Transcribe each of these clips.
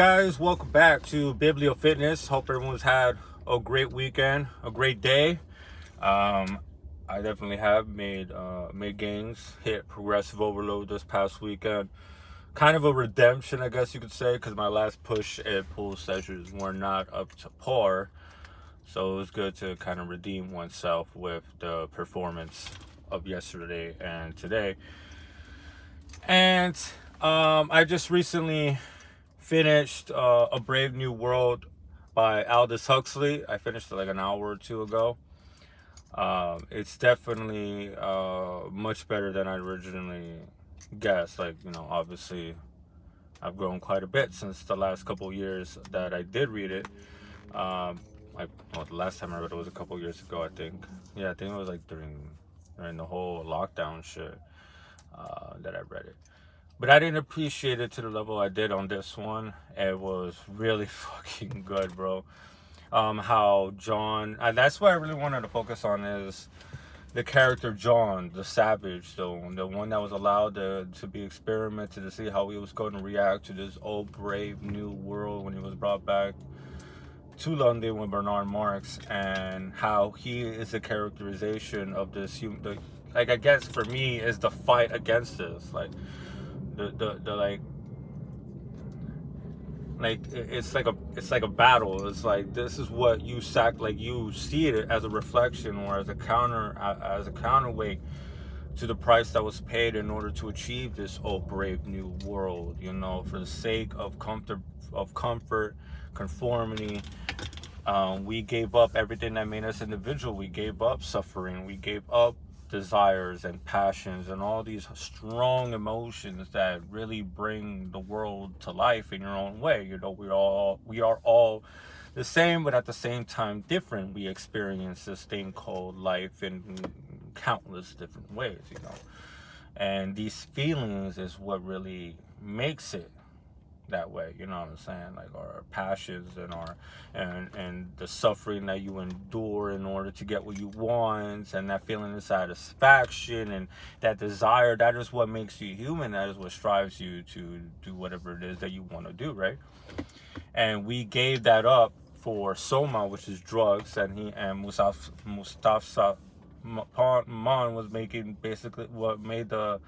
Guys, welcome back to Biblio Fitness. Hope everyone's had a great weekend, a great day. I definitely have made gains, hit progressive overload this past weekend. Kind of a redemption, I guess you could say, because my last push and pull sessions were not up to par. So it was good to kind of redeem oneself with the performance of yesterday and today. And I just recently finished A Brave New World by Aldous Huxley. I finished it like an hour or two ago. It's definitely much better than I originally guessed. Like, obviously, I've grown quite a bit since the last couple of years that I did read it. The last time I read it was a couple of years ago, I think. Yeah, I think it was like during the whole lockdown shit that I read it. But I didn't appreciate it to the level I did on this one. It was really fucking good, bro. How John, that's what I really wanted to focus on is the character John, the savage, the one that was allowed to be experimented to see how he was going to react to this old brave new world when he was brought back to London with Bernard Marx, and how he is a characterization of this human. Like, I guess for me is the fight against this, like the it's like a battle. It's like this is what you you see it as a reflection or as a counterweight to the price that was paid in order to achieve this old brave new world, for the sake of comfort, conformity. We gave up everything that made us individual. We gave up suffering. We gave up desires and passions and all these strong emotions that really bring the world to life in your own way. We are all the same, but at the same time different. We experience this thing called life in countless different ways, and these feelings is what really makes it that way, you know what I'm saying? Like our passions and and the suffering that you endure in order to get what you want, and that feeling of satisfaction and that desire, that is what makes you human. That is what strives you to do whatever it is that you want to do, right? And we gave that up for Soma, which is drugs, and Mustafa Man was making basically what made the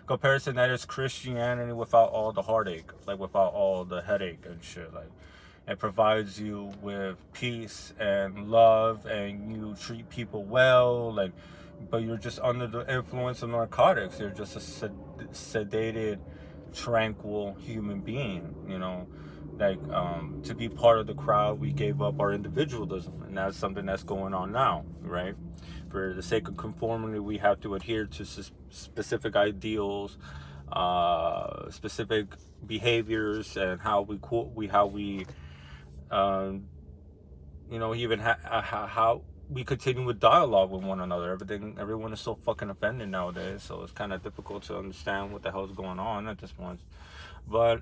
comparison that is Christianity without all the heartache, like without all the headache and shit. Like, it provides you with peace and love, and you treat people well, like, but you're just under the influence of narcotics. You're just a sedated, tranquil human being, like, to be part of the crowd, we gave up our individualism, and that's something that's going on now, right? For the sake of conformity, we have to adhere to specific ideals, specific behaviors, and how how we continue with dialogue with one another. Everyone is so fucking offended nowadays, so it's kind of difficult to understand what the hell's going on at this point. But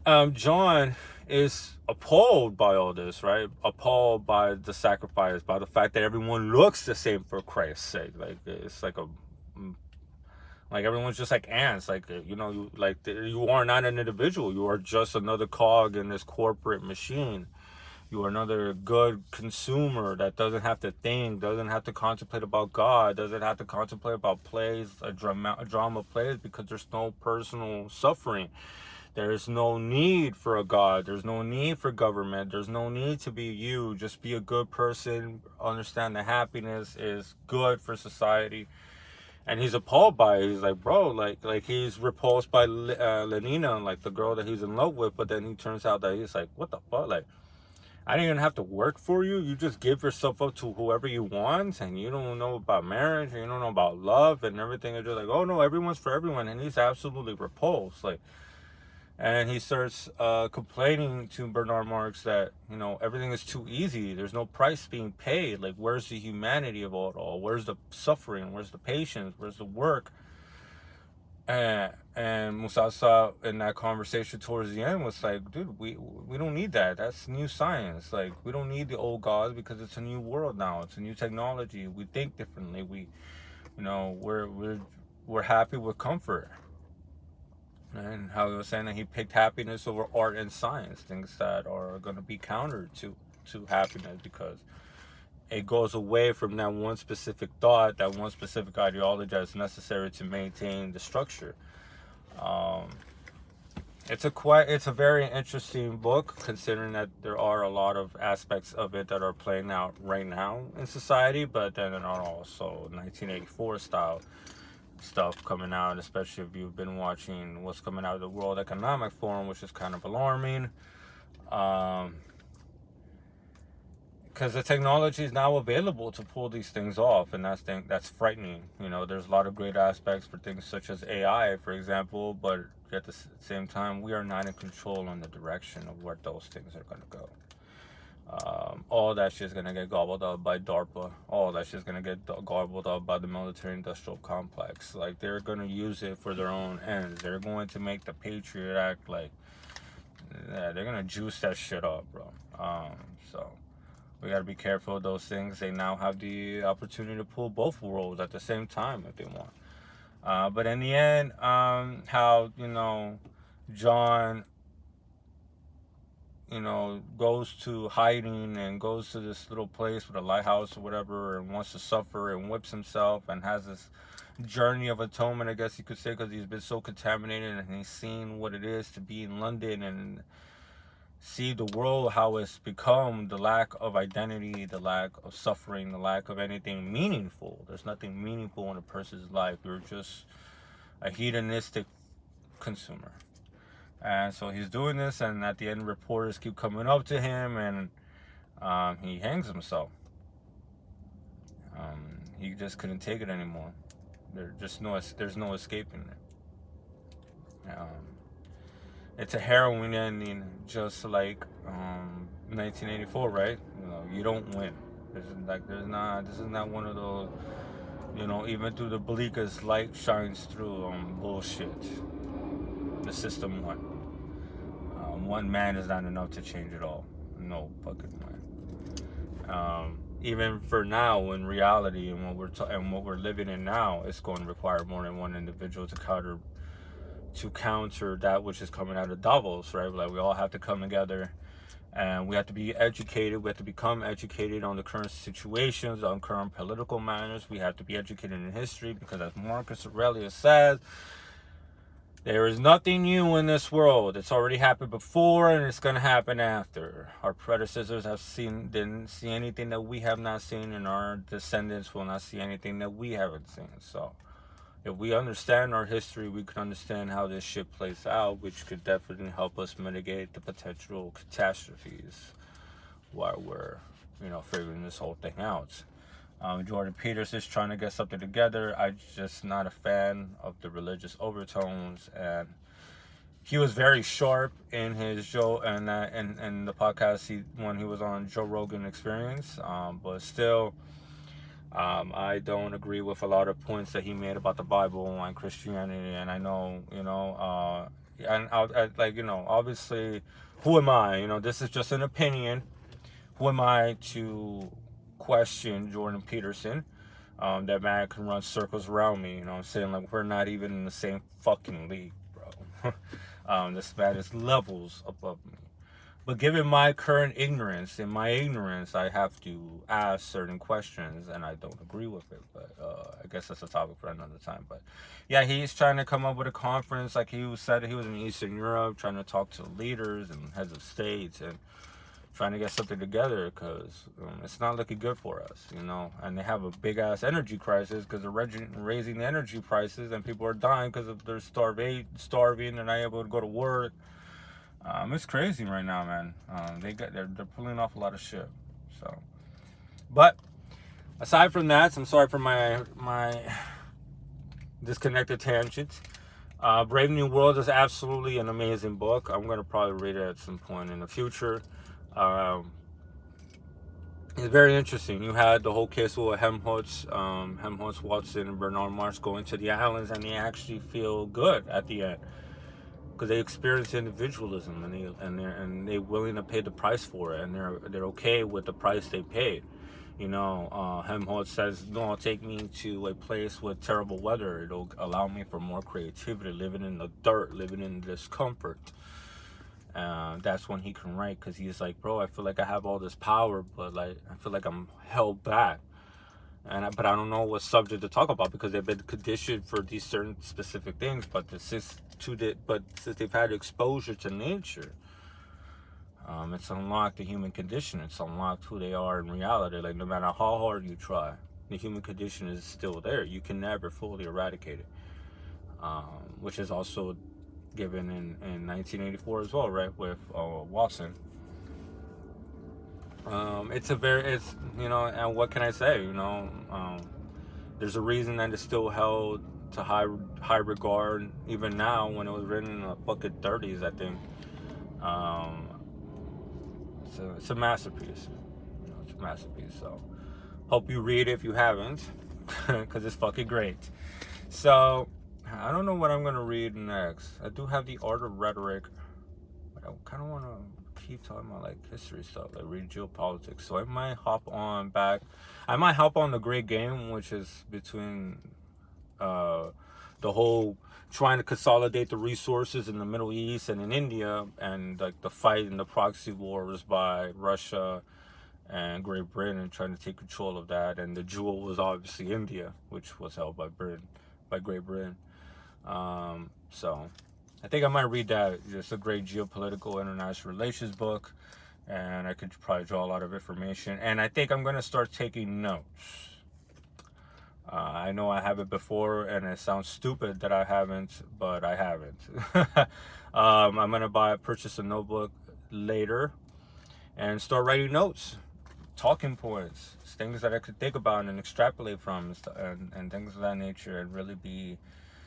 John is appalled by all this, right? Appalled by the sacrifice, by the fact that everyone looks the same for Christ's sake. Like, it's like everyone's just like ants. Like, you are not an individual. You are just another cog in this corporate machine. You are another good consumer that doesn't have to think, doesn't have to contemplate about God, doesn't have to contemplate about plays, drama plays, because there's no personal suffering. There's no need for a God. There's no need for government. There's no need to be you. Just be a good person. Understand that happiness is good for society. And he's appalled by it. He's like, bro, like he's repulsed by Lenina, like the girl that he's in love with. But then he turns out that he's like, what the fuck? Like, I didn't even have to work for you. You just give yourself up to whoever you want, and you don't know about marriage, and you don't know about love and everything. It's just like, oh no, everyone's for everyone. And he's absolutely repulsed. Like, and he starts complaining to Bernard Marx that, everything is too easy. There's no price being paid. Like, where's the humanity of it all? Where's the suffering? Where's the patience? Where's the work? And Musasa in that conversation towards the end was like, dude, we don't need that. That's new science. Like, we don't need the old gods because it's a new world now. It's a new technology. We think differently. We're happy with comfort. and how he was saying that he picked happiness over art and science, things that are going to be counter to happiness, because it goes away from that one specific thought, that one specific ideology that's necessary to maintain the structure. Um, it's a very interesting book, considering that there are a lot of aspects of it that are playing out right now in society, but then there are also 1984 style stuff coming out, especially if you've been watching what's coming out of the World Economic Forum, which is kind of alarming. Because the technology is now available to pull these things off, and that's frightening. There's a lot of great aspects for things such as AI, for example, but at the same time, we are not in control on the direction of where those things are going to go. All that shit's gonna get gobbled up by DARPA. All that shit's gonna get gobbled up by the military-industrial complex. Like, they're gonna use it for their own ends. They're going to make the Patriot Act like, yeah, they're gonna juice that shit up, bro. So we gotta be careful of those things. They now have the opportunity to pull both worlds at the same time if they want. But in the end, how John goes to hiding and goes to this little place with a lighthouse or whatever, and wants to suffer and whips himself and has this journey of atonement, I guess you could say, because he's been so contaminated, and he's seen what it is to be in London and see the world, how it's become, the lack of identity, the lack of suffering, the lack of anything meaningful. There's nothing meaningful in a person's life. You're just a hedonistic consumer. And so he's doing this, and at the end, reporters keep coming up to him, and he hangs himself. He just couldn't take it anymore. There's no escaping it. It's a harrowing ending, just like 1984, right? You don't win. This is not one of those, even through the bleakest light shines through bullshit. The system won. One man is not enough to change it all. No fucking way. Even for now, in reality, and what we're living in now, it's going to require more than one individual to counter that which is coming out of Davos, right? Like, we all have to come together, and we have to be educated. We have to become educated on the current situations, on current political matters. We have to be educated in history, because as Marcus Aurelius says, there is nothing new in this world. It's already happened before, and it's going to happen after. Our predecessors didn't see anything that we have not seen, and our descendants will not see anything that we haven't seen. So if we understand our history, we can understand how this shit plays out, which could definitely help us mitigate the potential catastrophes while we're, figuring this whole thing out. Jordan Peterson's trying to get something together. I'm just not a fan of the religious overtones, and he was very sharp in his show and the podcast when he was on Joe Rogan Experience. But still, I don't agree with a lot of points that he made about the Bible and Christianity. And I know, obviously, who am I? This is just an opinion. Who am I to question Jordan Peterson? That man can run circles around me. I'm saying? Like, we're not even in the same fucking league, bro. This man is levels above me. But given my current ignorance, I have to ask certain questions, and I don't agree with it. But I guess that's a topic for another time. But yeah, he's trying to come up with a conference. Like he said, he was in Eastern Europe trying to talk to leaders and heads of states and trying to get something together, because it's not looking good for us, and they have a big ass energy crisis because they're raising the energy prices, and people are dying because of they're starving, they're not able to go to work. It's crazy right now, man. They're pulling off a lot of shit. So, but aside from that, I'm sorry for my disconnected tangents. Brave New World is absolutely an amazing book. I'm gonna probably read it at some point in the future. It's very interesting. You had the whole case with Helmholtz, Watson, and Bernard Marx going to the islands, and they actually feel good at the end because they experience individualism, and they're willing to pay the price for it, and they're okay with the price they paid. Helmholtz says, no, take me to a place with terrible weather. It'll allow me for more creativity, living in the dirt, living in discomfort. That's when he can write, because he's like, bro, I feel like I have all this power, but like I feel like I'm held back. But I don't know what subject to talk about, because they've been conditioned for these certain specific things. But since they've had exposure to nature, it's unlocked the human condition. It's unlocked who they are in reality. Like, no matter how hard you try, the human condition is still there. You can never fully eradicate it, which is also given in 1984 as well, right, with Watson. And what can I say? There's a reason that it's still held to high regard even now, when it was written in the fucking 30s, I think. It's a masterpiece. It's a masterpiece. So hope you read it if you haven't, because it's fucking great. So I don't know what I'm gonna read next. I do have The Art of Rhetoric, but I kind of want to keep talking about like history stuff, like read geopolitics. So I might hop on the Great Game, which is between the whole trying to consolidate the resources in the Middle East and in India, and like the fight and the proxy wars by Russia and Great Britain trying to take control of that. And the jewel was obviously India, which was held by Great Britain. So I think I might read that. It's a great geopolitical international relations book, and I could probably draw a lot of information. And I think I'm going to start taking notes. I know I have it before, and it sounds stupid that I haven't, but I haven't. I'm going to purchase a notebook later and start writing notes, talking points, things that I could think about and extrapolate from, and things of that nature, and really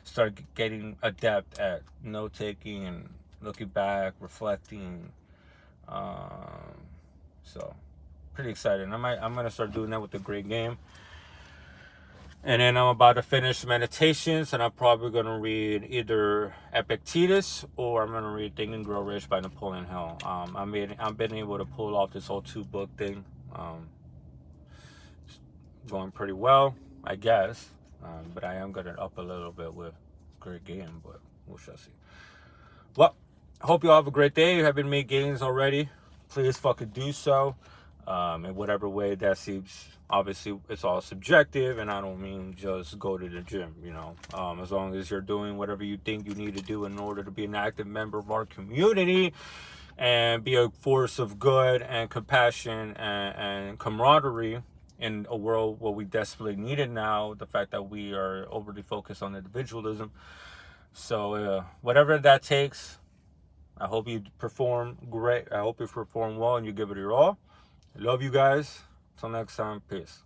start getting adept at note taking and looking back, reflecting. So pretty excited. I'm going to start doing that with the Great Game. And then I'm about to finish Meditations, and I'm probably going to read either Epictetus, or I'm going to read Think and Grow Rich by Napoleon Hill. I've been able to pull off this whole 2-book thing. Going pretty well, I guess. But I am going to up a little bit with Great Game, but we shall see. Well, I hope you all have a great day. If you haven't made gains already, please fucking do so. In whatever way that seems. Obviously, it's all subjective, and I don't mean just go to the gym, as long as you're doing whatever you think you need to do in order to be an active member of our community and be a force of good and compassion and camaraderie in a world where we desperately need it now. The fact that we are overly focused on individualism. So whatever that takes, I hope you perform great. I hope you perform well and you give it your all. I love you guys. Till next time, peace.